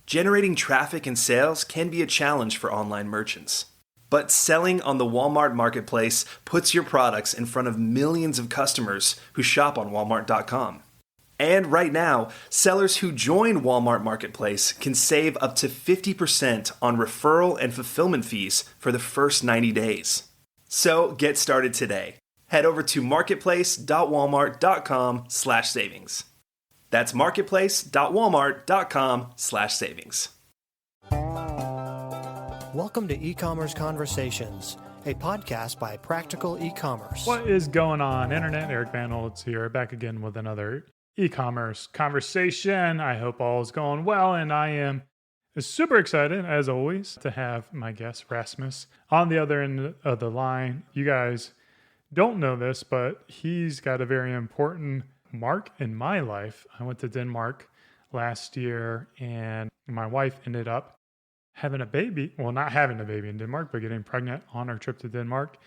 Generating traffic and sales can be a challenge for online merchants. But selling on the Walmart Marketplace puts your products in front of millions of customers who shop on Walmart.com. And right now, sellers who join Walmart Marketplace can save up to 50% on referral and fulfillment fees for the first 90 days. So get started today. Head over to marketplace.walmart.com/savings. That's marketplace.walmart.com/savings. Welcome to E-Commerce Conversations, a podcast by Practical E-Commerce. What is going on, Internet? Eric Van Holtz here, back again with another e-commerce conversation. I hope all is going well, and I am super excited, as always, to have my guest, Rasmus, on the other end of the line. You guys don't know this, but he's got a very important mark in my life. I went to Denmark last year, and my wife ended up having a baby. Well, not having a baby in Denmark, but getting pregnant on our trip to Denmark.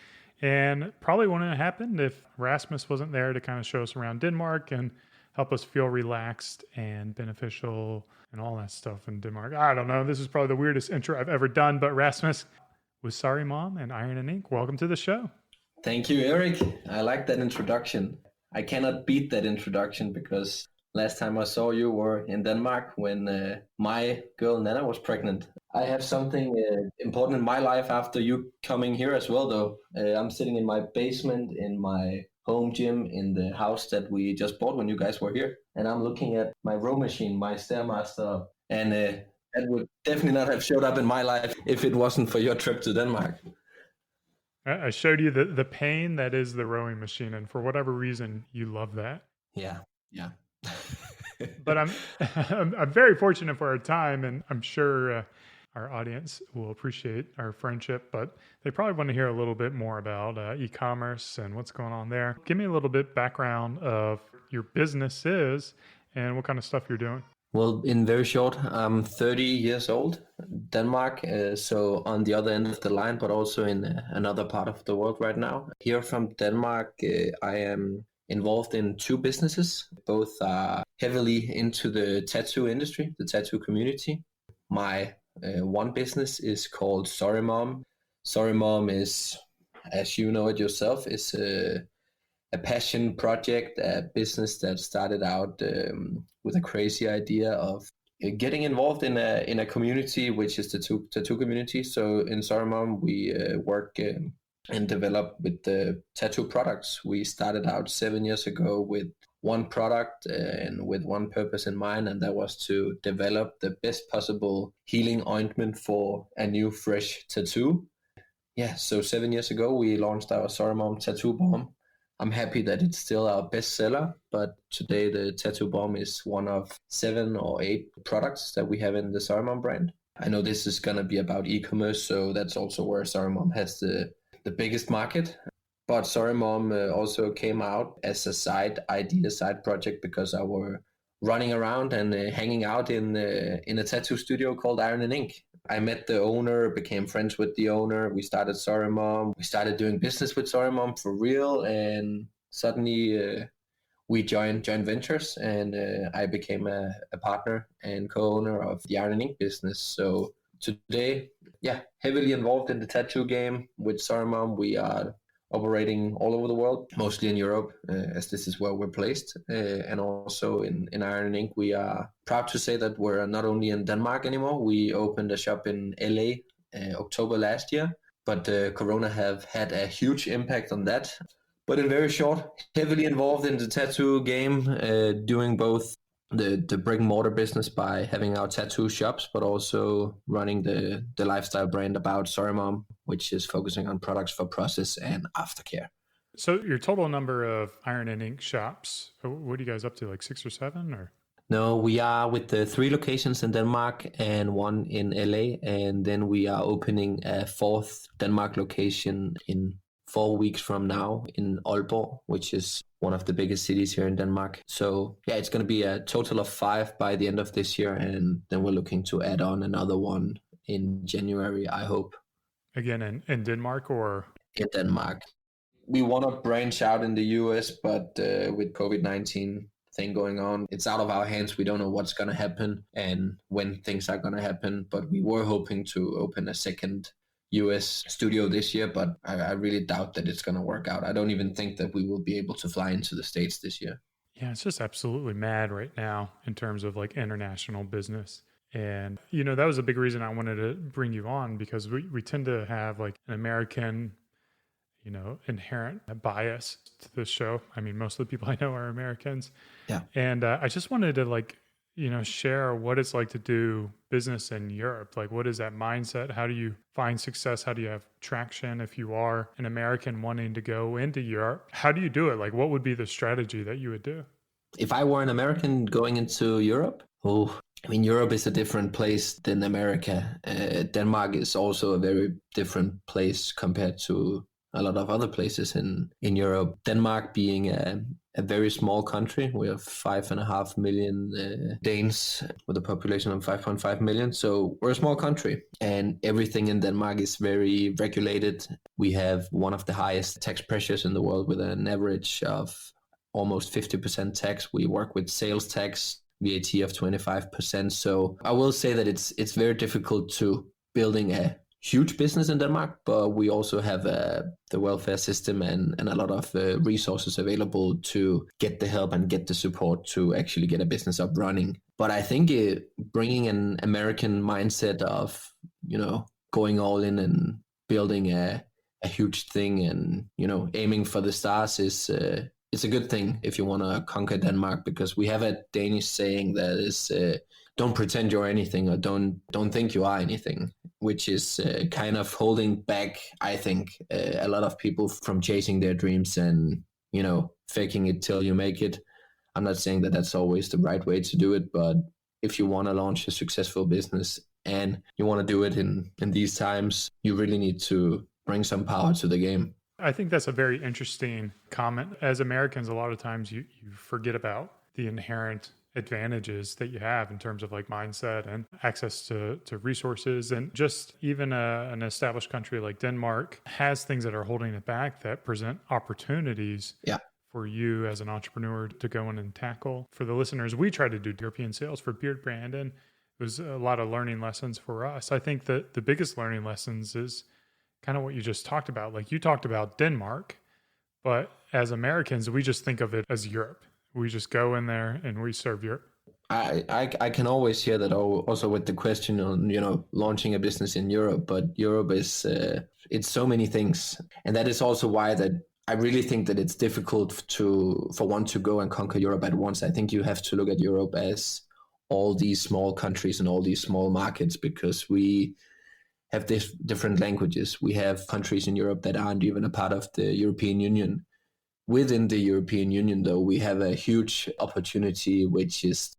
And probably wouldn't have happened if Rasmus wasn't there to kind of show us around Denmark and help us feel relaxed and beneficial and all that stuff in Denmark. I don't know. This is probably the weirdest intro I've ever done, but Rasmus with Sorry Mom and Iron and Ink, welcome to the show. Thank you, Eric. I like that introduction. I cannot beat that introduction because last time I saw you were in Denmark when my girl Nana was pregnant. I have something important in my life after you coming here as well, though. I'm sitting in my basement in my home gym in the house that we just bought when you guys were here. And I'm looking at my row machine, my Stairmaster. And that would definitely not have showed up in my life if it wasn't for your trip to Denmark. I showed you the pain that is the rowing machine. And for whatever reason, you love that. Yeah. But I'm very fortunate for our time, and I'm sure our audience will appreciate our friendship, but they probably want to hear a little bit more about e-commerce and what's going on there. Give me a little bit background of your businesses and what kind of stuff you're doing. Well, in very short, I'm 30 years old, Denmark, so on the other end of the line, but also in another part of the world right now. Here from Denmark, I am involved in two businesses. Both are heavily into the tattoo industry, the tattoo community. My one business is called Sorry Mom. Sorry Mom is, as you know it yourself, is a passion project, a business that started out with a crazy idea of getting involved in a community, which is the tattoo community. So in Sorry Mom, we work and develop with the tattoo products. We started out 7 years ago with one product and with one purpose in mind, and that was to develop the best possible healing ointment for a new fresh tattoo. Yeah, so 7 years ago we launched our Sorry Mom Tattoo Bomb. I'm happy that it's still our best seller, but today the Tattoo Bomb is one of 7 or 8 products that we have in the Sorry Mom brand. I know this is going to be about e-commerce, so that's also where Sorry Mom has the biggest market. But Sorry Mom also came out as a side project because I were running around and hanging out in a tattoo studio called Iron and Ink. I met the owner, became friends with the owner. We started Sorry Mom. We started doing business with Sorry Mom for real. And suddenly we joined ventures, and I became a partner and co-owner of the Iron and Ink business. So today, heavily involved in the tattoo game with Sorry Mom. We are operating all over the world, mostly in Europe, as this is where we're placed. And also in Iron and Ink, we are proud to say that we're not only in Denmark anymore. We opened a shop in LA October last year, but Corona have had a huge impact on that. But in very short, heavily involved in the tattoo game, doing both the brick and mortar business by having our tattoo shops, but also running the lifestyle brand about Sorry Mom, which is focusing on products for process and aftercare. So your total number of Iron and Ink shops, what are you guys up to, like 6 or 7 or? No, we are with the 3 locations in Denmark and 1 in LA. And then we are opening a 4th Denmark location in 4 weeks from now in Aalborg, which is one of the biggest cities here in Denmark. So it's going to be a total of 5 by the end of this year. And then we're looking to add on another one in January, I hope. Again, in Denmark or? In Denmark. We want to branch out in the US, but with COVID-19, thing going on. It's out of our hands. We don't know what's going to happen and when things are going to happen. But we were hoping to open a second US studio this year, but I really doubt that it's going to work out. I don't even think that we will be able to fly into the States this year. Yeah, it's just absolutely mad right now in terms of like international business. And, you know, that was a big reason I wanted to bring you on, because we tend to have like an American, you know, inherent bias to this show. I mean, most of the people I know are Americans. Yeah. And I just wanted to like, you know, share what it's like to do business in Europe. Like, what is that mindset? How do you find success? How do you have traction if you are an American wanting to go into Europe? How do you do it? Like, what would be the strategy that you would do? If I were an American going into Europe, I mean, Europe is a different place than America. Denmark is also a very different place compared to a lot of other places in Europe. Denmark being a very small country, we have 5.5 million Danes with a population of 5.5 million. So we're a small country, and everything in Denmark is very regulated. We have one of the highest tax pressures in the world with an average of almost 50% tax. We work with sales tax, VAT of 25%. So I will say that it's very difficult to building a huge business in Denmark, but we also have the welfare system and a lot of resources available to get the help and get the support to actually get a business up running. But I think bringing an American mindset of, you know, going all in and building a huge thing and, you know, aiming for the stars is it's a good thing if you want to conquer Denmark, because we have a Danish saying that is, don't pretend you're anything, or don't think you are anything, which is kind of holding back, I think, a lot of people from chasing their dreams and, you know, faking it till you make it. I'm not saying that that's always the right way to do it, but if you want to launch a successful business and you want to do it in these times, you really need to bring some power to the game. I think that's a very interesting comment. As Americans, a lot of times you forget about the inherent advantages that you have in terms of like mindset and access to resources. And just even an established country like Denmark has things that are holding it back that present opportunities for you as an entrepreneur to go in and tackle. For the listeners, we try to do European sales for Beard Brand, and it was a lot of learning lessons for us. I think that the biggest learning lessons is kind of what you just talked about. Like, you talked about Denmark, but as Americans, we just think of it as Europe. We just go in there and we serve Europe. I can always hear that also with the question on, you know, launching a business in Europe, but Europe is, it's so many things. And that is also why that I really think that it's difficult for one to go and conquer Europe at once. I think you have to look at Europe as all these small countries and all these small markets, because we have different languages. We have countries in Europe that aren't even a part of the European Union. Within the European Union, though, we have a huge opportunity, which is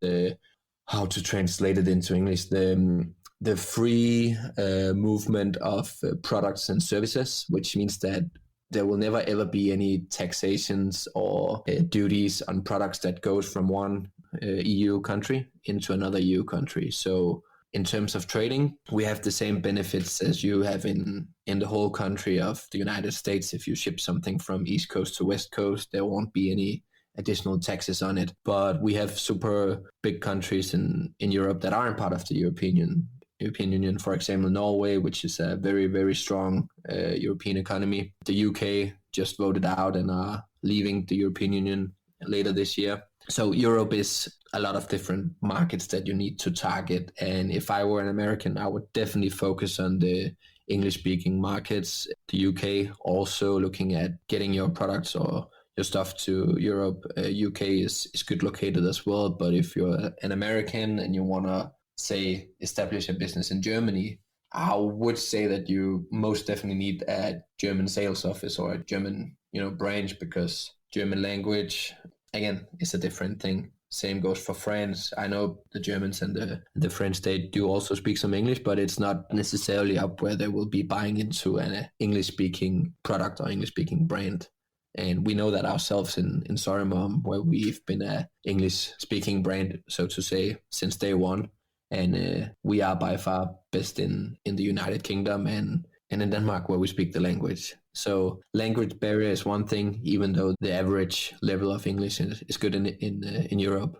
how to translate it into English, the free movement of products and services, which means that there will never ever be any taxations or duties on products that goes from one EU country into another EU country. So in terms of trading, we have the same benefits as you have in the whole country of the United States. If you ship something from East Coast to West Coast, there won't be any additional taxes on it. But we have super big countries in Europe that aren't part of the European Union. For example, Norway, which is a very, very strong European economy. The UK just voted out and are leaving the European Union later this year. So Europe is a lot of different markets that you need to target. And if I were an American, I would definitely focus on the English-speaking markets. The UK also looking at getting your products or your stuff to Europe. UK is good located as well. But if you're an American and you want to, say, establish a business in Germany, I would say that you most definitely need a German sales office or a German, you know, branch, because German language, again, is a different thing. Same goes for France. I know the Germans and the French, they do also speak some English, but it's not necessarily up where they will be buying into an English-speaking product or English-speaking brand. And we know that ourselves in Sorry, where we've been an English-speaking brand, so to say, since day one. And we are by far best in the United Kingdom. And and in Denmark where we speak the language. So language barrier is one thing, even though the average level of English is good in Europe.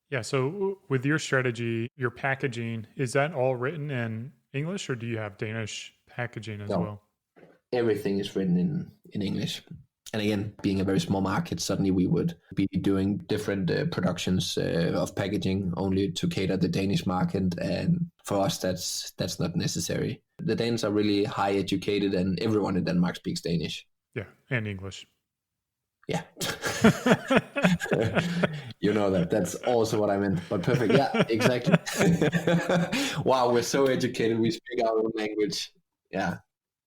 Yeah. So with your strategy, your packaging, is that all written in English or do you have Danish packaging as No, well? everything is written in English. And again, being a very small market, suddenly we would be doing different productions of packaging only to cater the Danish market. And for us, that's not necessary. The Danes are really high educated, and everyone in Denmark speaks Danish. Yeah. And English. Yeah. You know that. That's also what I meant. But perfect. Yeah, exactly. Wow, we're so educated. We speak our own language. Yeah.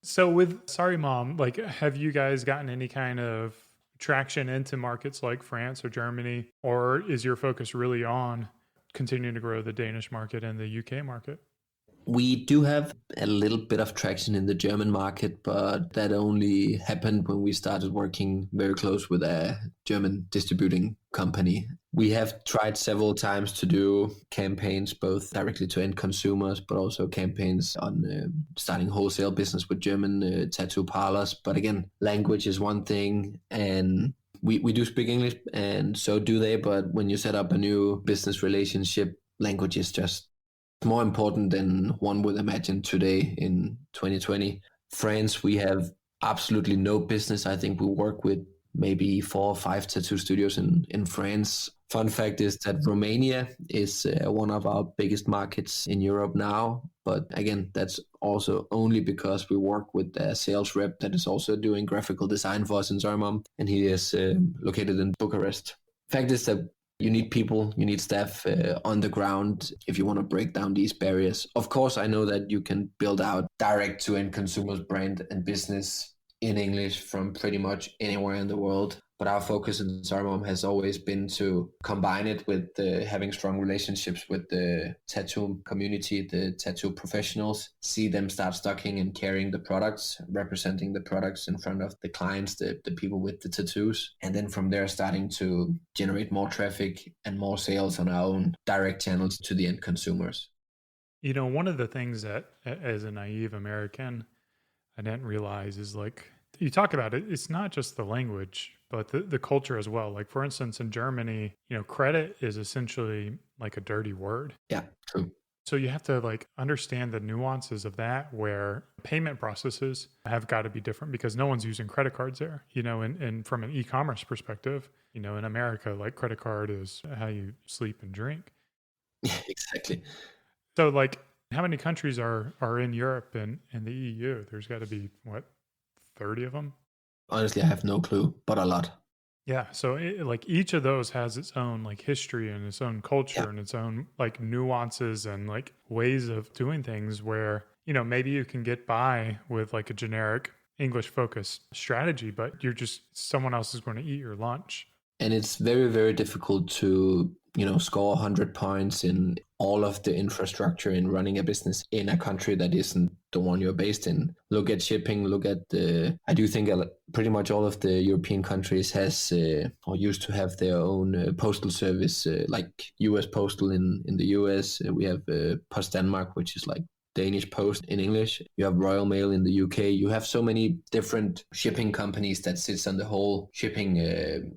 So with Sorry Mom, like have you guys gotten any kind of traction into markets like France or Germany, or is your focus really on continuing to grow the Danish market and the UK market? We do have a little bit of traction in the German market, but that only happened when we started working very close with a German distributing company. We have tried several times to do campaigns, both directly to end consumers, but also campaigns on starting wholesale business with German tattoo parlors. But again, language is one thing, and we do speak English, and so do they. But when you set up a new business relationship, language is just more important than one would imagine today in 2020. France, we have absolutely no business. I think we work with maybe 4 or 5 tattoo studios in France. Fun fact is that Romania is one of our biggest markets in Europe now. But again, that's also only because we work with a sales rep that is also doing graphical design for us in Zarmam, and he is located in Bucharest. Fact is that you need people, you need staff on the ground if you want to break down these barriers. Of course, I know that you can build out direct to end consumers brand and business in English from pretty much anywhere in the world. But our focus in Zarmom has always been to combine it with having strong relationships with the tattoo community, the tattoo professionals, see them start stocking and carrying the products, representing the products in front of the clients, the people with the tattoos. And then from there, starting to generate more traffic and more sales on our own direct channels to the end consumers. You know, one of the things that as a naive American, I didn't realize is like, you talk about it, it's not just the language, but the culture as well. Like, for instance, in Germany, you know, credit is essentially like a dirty word. Yeah, true. So you have to like understand the nuances of that, where payment processes have got to be different because no one's using credit cards there, you know, and from an e-commerce perspective, you know, in America, like credit card is how you sleep and drink. Yeah, exactly. So like how many countries are in Europe and the EU? There's got to be what, 30 of them? Honestly, I have no clue, but a lot. Yeah. So like each of those has its own like history and its own culture Yeah. and its own like nuances and like ways of doing things where, you know, maybe you can get by with like a generic English focused strategy, but you're just, someone else is going to eat your lunch. And it's very, very difficult to, score 100 points in all of the infrastructure in running a business in a country that isn't the one you're based in. Look at shipping, I do think pretty much all of the European countries has or used to have their own postal service, like US Postal in the US. We have Post Denmark, which is like Danish Post in English. You have Royal Mail in the UK. You have so many different shipping companies that sits on the whole shipping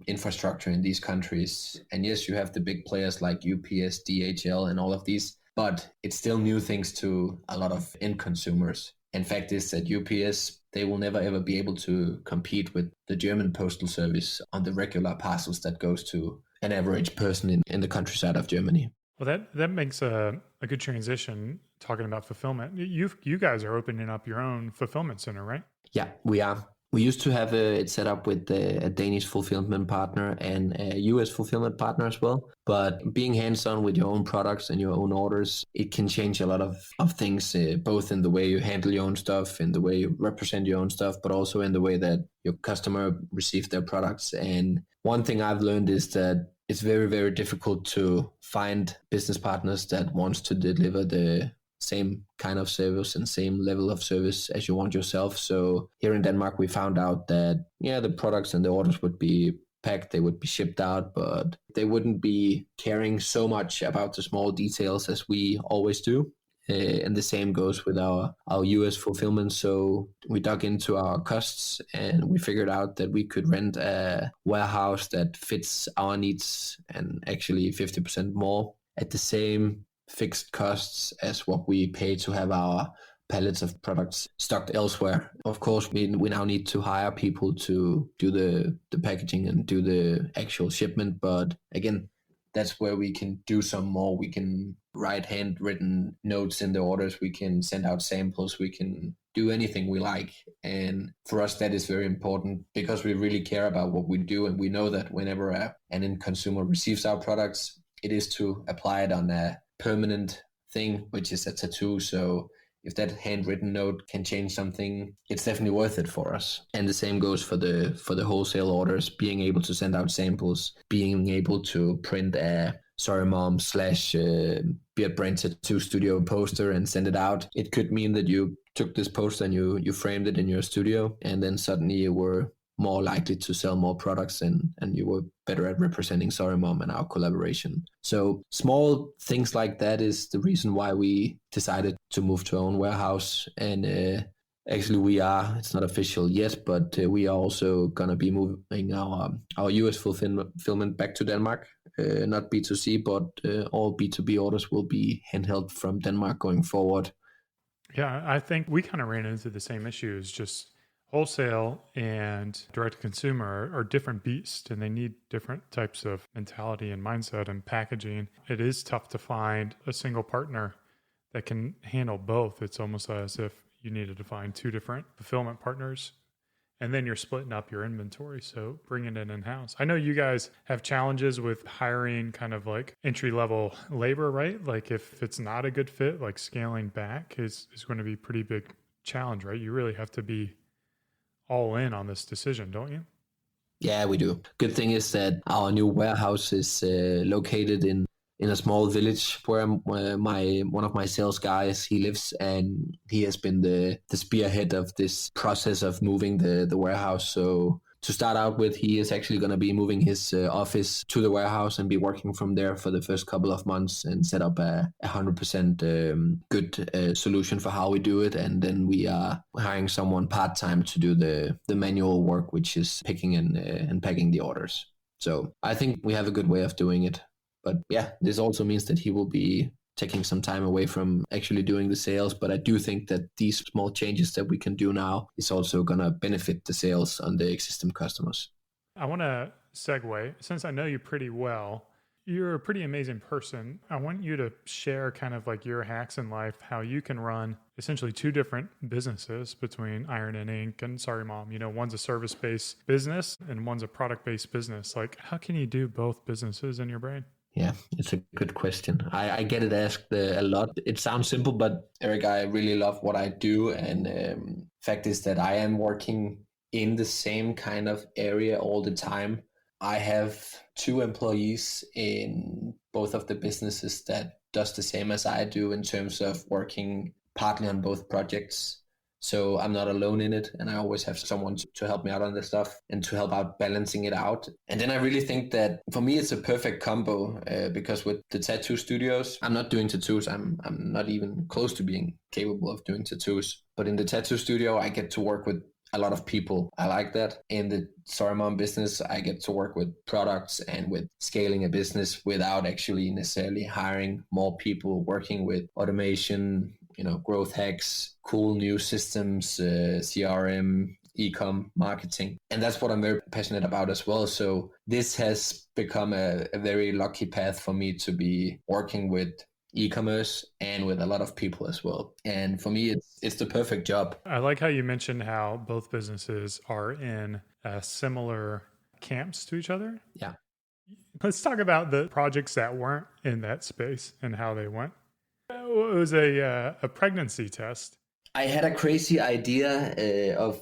infrastructure in these countries. And yes, you have the big players like UPS, DHL, and all of these, but it's still new things to a lot of end consumers. And fact is that UPS, they will never ever be able to compete with the German postal service on the regular parcels that goes to an average person in the countryside of Germany. Well, that makes a good transition talking about fulfillment. You guys are opening up your own fulfillment center, right? Yeah, we are. We used to have it set up with a Danish fulfillment partner and a US fulfillment partner as well. But being hands-on with your own products and your own orders, it can change a lot of things, both in the way you handle your own stuff, in the way you represent your own stuff, but also in the way that your customer receives their products. And one thing I've learned is that it's very, very difficult to find business partners that wants to deliver the same kind of service and same level of service as you want yourself. So here in Denmark, we found out that, the products and the orders would be packed, they would be shipped out, but they wouldn't be caring so much about the small details as we always do. And the same goes with our US fulfillment. So we dug into our costs and we figured out that we could rent a warehouse that fits our needs and actually 50% more at the same fixed costs as what we pay to have our pallets of products stocked elsewhere. Of course, we now need to hire people to do the packaging and do the actual shipment. But again, that's where we can do some more. We can write handwritten notes in the orders. We can send out samples. We can do anything we like. And for us, that is very important because we really care about what we do. And we know that whenever an end consumer receives our products, it is to apply it on a permanent thing, which is a tattoo. So if that handwritten note can change something, it's definitely worth it for us. And the same goes for the wholesale orders, being able to send out samples, being able to print a Sorry Mom / Beard Brand Tattoo Studio poster and send it out. It could mean that you took this poster and you framed it in your studio, and then suddenly you were more likely to sell more products and you were better at representing Sorry Mom and our collaboration. So small things like that is the reason why we decided to move to our own warehouse. And actually it's not official yet, but we are also going to be moving our US fulfillment back to Denmark. Not B2C, but all B2B orders will be handheld from Denmark going forward. Yeah, I think we kind of ran into the same issues, just wholesale and direct to consumer are different beasts and they need different types of mentality and mindset and packaging. It is tough to find a single partner that can handle both. It's almost as if you needed to find two different fulfillment partners and then you're splitting up your inventory. So bringing it in-house. I know you guys have challenges with hiring kind of like entry-level labor, right? Like if it's not a good fit, like scaling back is going to be a pretty big challenge, right? You really have to be all in on this decision, don't you? Yeah, we do. Good thing is that our new warehouse is located in a small village where one of my sales guys, he lives, and he has been the spearhead of this process of moving the warehouse. So to start out with, he is actually going to be moving his office to the warehouse and be working from there for the first couple of months and set up a 100% good solution for how we do it. And then we are hiring someone part-time to do the manual work, which is picking and packing the orders. So I think we have a good way of doing it. But yeah, this also means that he will be taking some time away from actually doing the sales. But I do think that these small changes that we can do now is also going to benefit the sales on the existing customers. I want to segue, since I know you pretty well, you're a pretty amazing person. I want you to share kind of like your hacks in life, how you can run essentially two different businesses between Iron and Ink and Sorry Mom. You know, one's a service-based business and one's a product-based business. Like, how can you do both businesses in your brain? Yeah, it's a good question. I get it asked a lot. It sounds simple, but Eric, I really love what I do. And fact is that I am working in the same kind of area all the time. I have 2 employees in both of the businesses that does the same as I do in terms of working partly on both projects. So I'm not alone in it, and I always have someone to help me out on this stuff and to help out balancing it out. And then I really think that for me it's a perfect combo because with the tattoo studios, I'm not doing tattoos. I'm not even close to being capable of doing tattoos. But in the tattoo studio, I get to work with a lot of people. I like that. In the Sorry Mom business, I get to work with products and with scaling a business without actually necessarily hiring more people, working with automation, growth hacks, cool new systems, CRM, e-com marketing. And that's what I'm very passionate about as well. So this has become a very lucky path for me to be working with e-commerce and with a lot of people as well. And for me, it's the perfect job. I like how you mentioned how both businesses are in similar camps to each other. Yeah. Let's talk about the projects that weren't in that space and how they went. It was a pregnancy test. I had a crazy idea of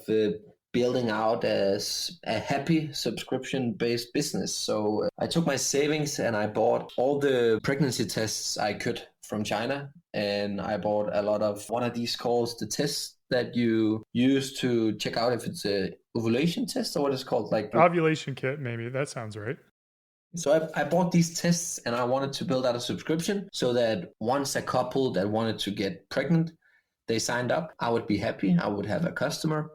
building out as a happy subscription-based business. So I took my savings and I bought all the pregnancy tests I could from China. And I bought a lot of one of these called the tests that you use to check out if it's a ovulation test or what it's called. Like ovulation kit, maybe. That sounds right. So I bought these tests and I wanted to build out a subscription so that once a couple that wanted to get pregnant, they signed up, I would be happy. I would have a customer.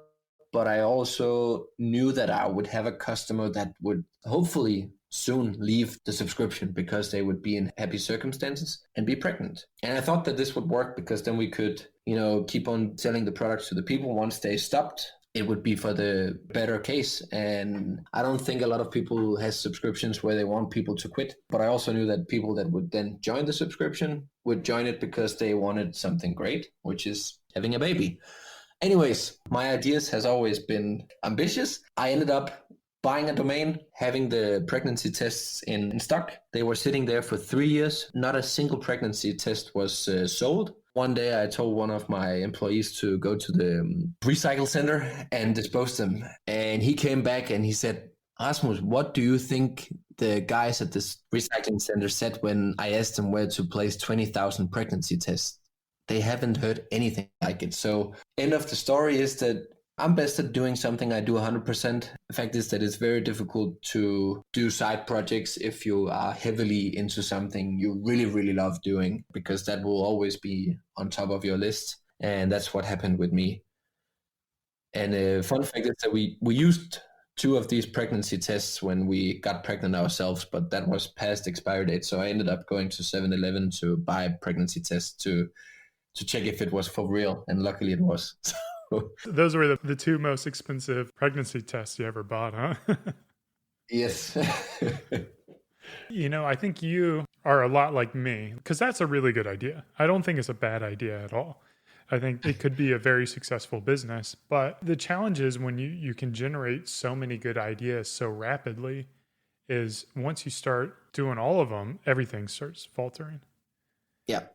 But I also knew that I would have a customer that would hopefully soon leave the subscription because they would be in happy circumstances and be pregnant. And I thought that this would work because then we could, keep on selling the products to the people. Once they stopped, it would be for the better case. And I don't think a lot of people has subscriptions where they want people to quit. But I also knew that people that would then join the subscription would join it because they wanted something great, which is having a baby. Anyways, my ideas has always been ambitious. I ended up buying a domain, having the pregnancy tests in stock. They were sitting there for 3 years. Not a single pregnancy test was sold. One day I told one of my employees to go to the recycle center and dispose them. And he came back and he said, Rasmus, what do you think the guys at this recycling center said when I asked them where to place 20,000 pregnancy tests? They haven't heard anything like it. So end of the story is that I'm best at doing something I do 100%. The fact is that it's very difficult to do side projects if you are heavily into something you really, really love doing, because that will always be on top of your list. And that's what happened with me. And a fun fact is that we used 2 of these pregnancy tests when we got pregnant ourselves, but that was past expiry date. So I ended up going to 7-Eleven to buy pregnancy tests to check if it was for real. And luckily it was. Those were the 2 most expensive pregnancy tests you ever bought, huh? Yes. I think you are a lot like me, because that's a really good idea. I don't think it's a bad idea at all. I think it could be a very successful business, but the challenge is when you can generate so many good ideas so rapidly is once you start doing all of them, everything starts faltering. Yeah.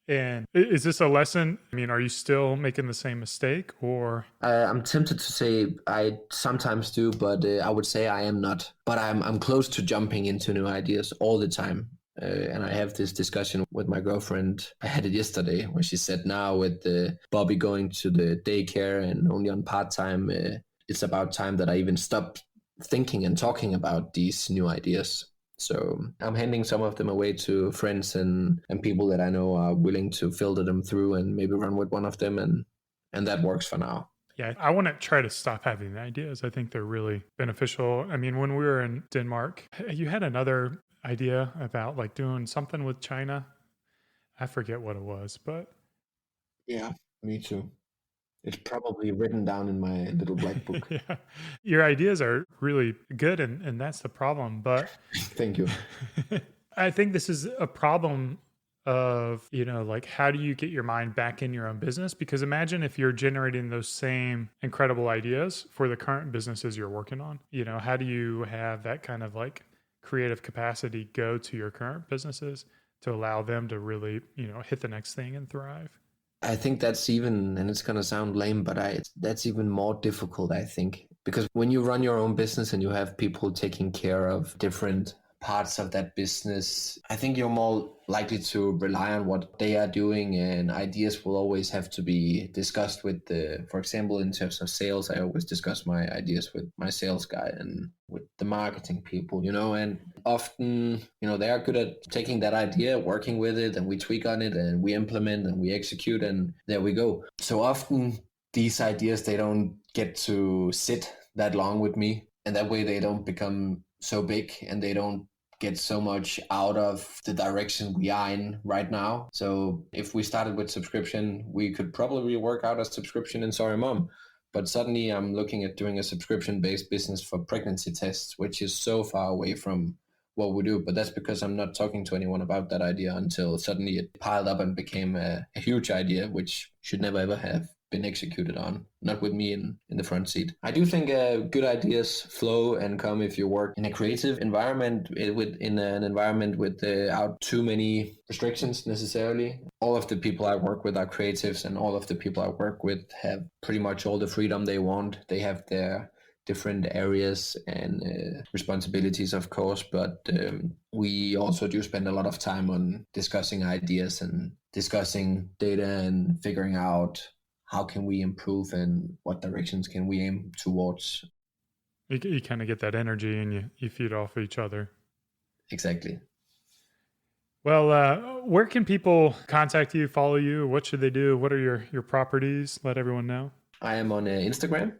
And is this a lesson? I mean, are you still making the same mistake, or? I'm tempted to say I sometimes do, but I would say I am not. But I'm close to jumping into new ideas all the time. And I have this discussion with my girlfriend. I had it yesterday where she said now with Bobby going to the daycare and only on part-time, it's about time that I even stop thinking and talking about these new ideas. So I'm handing some of them away to friends and people that I know are willing to filter them through and maybe run with one of them. And that works for now. Yeah, I want to try to stop having the ideas. I think they're really beneficial. I mean, when we were in Denmark, you had another idea about like doing something with China. I forget what it was, but. Yeah, me too. It's probably written down in my little black book. Yeah. Your ideas are really good, and that's the problem. But thank you. I think this is a problem of, like, how do you get your mind back in your own business? Because imagine if you're generating those same incredible ideas for the current businesses you're working on. How do you have that kind of like creative capacity go to your current businesses to allow them to really, hit the next thing and thrive? I think that's even, and it's going to sound lame, but that's even more difficult, I think, because when you run your own business and you have people taking care of different parts of that business, I think you're more likely to rely on what they are doing, and ideas will always have to be discussed with for example, in terms of sales, I always discuss my ideas with my sales guy and with the marketing people, and often, they are good at taking that idea, working with it, and we tweak on it and we implement and we execute, and there we go. So often these ideas, they don't get to sit that long with me, and that way they don't become so big and they don't get so much out of the direction we are in right now. So if we started with subscription, we could probably work out a subscription in Sorry Mom. But suddenly I'm looking at doing a subscription-based business for pregnancy tests, which is so far away from what we do. But that's because I'm not talking to anyone about that idea until suddenly it piled up and became a huge idea, which should never ever have been executed on, not with me in the front seat. I do think good ideas flow and come if you work in a creative environment, in an environment without too many restrictions necessarily. All of the people I work with are creatives, and all of the people I work with have pretty much all the freedom they want. They have their different areas and responsibilities, of course, but we also do spend a lot of time on discussing ideas and discussing data and figuring out how can we improve and what directions can we aim towards. You kind of get that energy and you feed off each other. Exactly. Well, where can people contact you, follow you? What should they do? What are your properties? Let everyone know. I am on Instagram,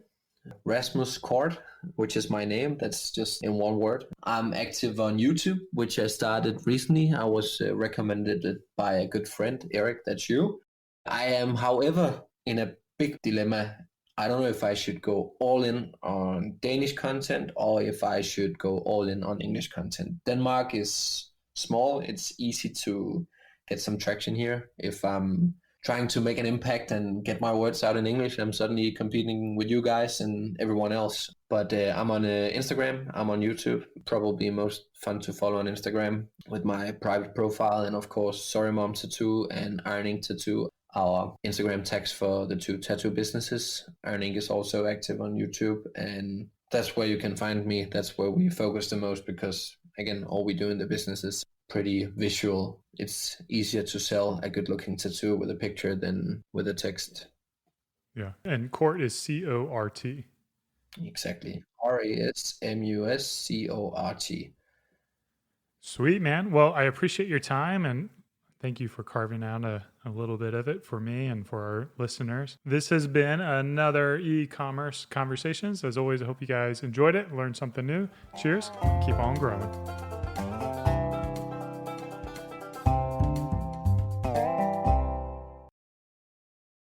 Rasmus Cort, which is my name. That's just in one word. I'm active on YouTube, which I started recently. I was recommended it by a good friend, Eric. That's you. I am, however, in a big dilemma. I don't know if I should go all in on Danish content or if I should go all in on English content. Denmark is small. It's easy to get some traction here. If I'm trying to make an impact and get my words out in English, I'm suddenly competing with you guys and everyone else. But I'm on Instagram, I'm on YouTube, probably most fun to follow on Instagram with my private profile. And of course, Sorry Mom Tattoo and Ironing Tattoo, our Instagram tags for the two tattoo businesses. Ironing is also active on YouTube, and that's where you can find me. That's where we focus the most because, again, all we do in the business is pretty visual. It's easier to sell a good looking tattoo with a picture than with a text. Yeah. And Cort is Cort. Exactly. Rasmuscort. Sweet, man. Well, I appreciate your time and thank you for carving out a little bit of it for me and for our listeners. This has been another e-commerce conversations. As always, I hope you guys enjoyed it, learned something new. Cheers. Keep on growing.